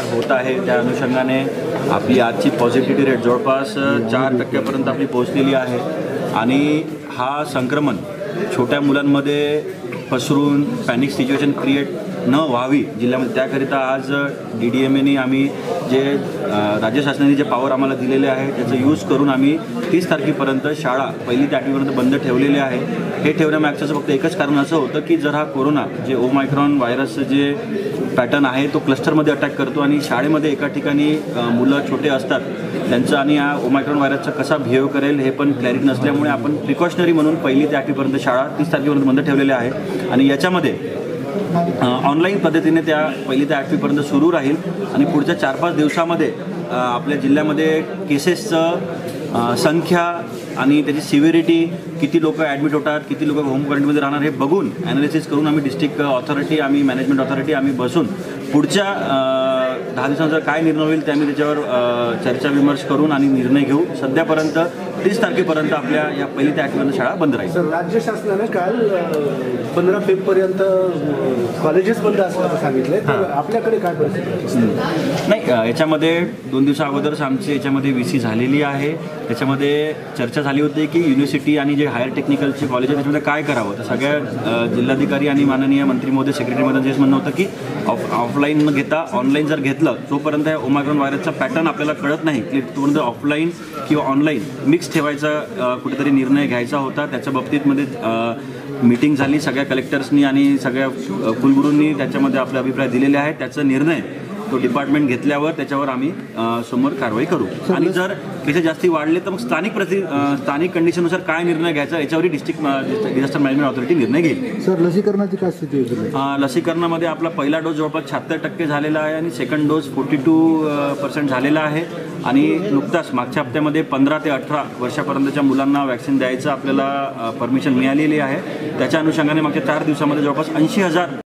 वाढ होत आहे। त्या अनुषंगाने आपली आजची पॉझिटिव्हिटी रेट जवळपास 4% आपली पोहोचलेली आहे आणि हा संक्रमण छोट्या मुलांमध्ये पसरून पॅनिक सिच्युएशन क्रिएट न व्हावी जिल्ह्यामध्ये, त्याकरिता आज DDMAने आम्ही जे राज्य शासनाने जे पॉवर आम्हाला दिलेले आहे त्याचं यूज करून आम्ही 30 तारखेपर्यंत शाळा 1ली ते 8वीपर्यंत बंद ठेवलेले आहे। हे ठेवण्यामागचं फक्त एकच कारण असं होतं की जर हा कोरोना जे ओमायक्रॉन व्हायरसचं जे पॅटर्न आहे तो क्लस्टरमध्ये अटॅक करतो आणि शाळेमध्ये एका ठिकाणी मुलं छोटे असतात त्यांचं आणि या ओमायक्रॉन व्हायरसचा कसा बिहेव करेल हे पण क्लॅरिटी नसल्यामुळे आपण प्रिकॉशनरी म्हणून 1ली ते 8वीपर्यंत शाळा 30 तारखेपर्यंत बंद ठेवलेल्या आहे आणि याच्यामध्ये ऑनलाईन पद्धतीने त्या 1ली ते 8वीपर्यंत सुरू राहील आणि पुढच्या 4-5 दिवसामध्ये आपल्या जिल्ह्यामध्ये केसेसचं संख्या आणि त्याची सिव्हिरिटी, किती लोक ॲडमिट होतात, किती लोक होम क्वारंटाईनमध्ये राहणार हे बघून ॲनालिसिस करून आम्ही डिस्ट्रिक्ट ऑथॉरिटी आम्ही मॅनेजमेंट ऑथॉरिटी आम्ही बसून पुढच्या 10 दिवसांचा काय निर्णय होईल ते आम्ही त्याच्यावर चर्चा विमर्श करून आणि निर्णय घेऊ। सध्यापर्यंत 30 तारखेपर्यंत आपल्या या 1ली ते 8वीपर्यंत शाळा बंद राहील। सर, राज्य शासनाने काल 15 फेब्रुवारीपर्यंत कॉलेजेस बंद असल्याचं सांगितलं, तर आपल्याकडे काय परिस्थिती नाही, याच्यामध्ये 2 दिवसा अगोदरच आमची याच्यामध्ये VC झालेली आहे। त्याच्यामध्ये चर्चा झाली होती की युनिव्हर्सिटी आणि जे हायर टेक्निकलचे कॉलेज आहे त्याच्यामध्ये काय करावं। तर सगळ्या जिल्हाधिकारी आणि माननीय मंत्री महोदय सेक्रेटरी महोदय म्हणणं होतं की ऑफलाईन न घेता ऑनलाईन जर घेतलं तोपर्यंत ओमायक्रॉन व्हायरसचा पॅटर्न आपल्याला कळत नाही की तोपर्यंत ऑफलाईन किंवा ऑनलाईन मिक्स ठेवायचा कुठेतरी निर्णय घ्यायचा होता। त्याच्या बाबतीतमध्ये मीटिंग झाली सगळ्या कलेक्टर्सनी आणि सगळ्या कुलगुरूंनी त्याच्यामध्ये आपले अभिप्राय दिलेले आहेत। त्याचा निर्णय तो डिपार्टमेंट घेतल्यावर त्याच्यावर आम्ही समोर कारवाई करू आणि जर केसेस जास्ती वाढले तर मग स्थानिक कंडिशननुसार काय निर्णय घ्यायचा याच्यावरही डिस्ट्रिक्ट डिझास्टर मॅनेजमेंट ऑथॉरिटी निर्णय घेईल। सर, लसीकरणाची काय स्थिती आहे? लसीकरणामध्ये आपला पहिला डोस जवळपास 76% झालेला आहे आणि सेकंड डोस 42% झालेला आहे आणि नुकताच मागच्या हप्त्यामध्ये 15 ते 18 वर्षापर्यंतच्या मुलांना वॅक्सिन द्यायचं आपल्याला परमिशन मिळालेली आहे। त्याच्या अनुषंगाने मागच्या 4 दिवसामध्ये जवळपास 80,000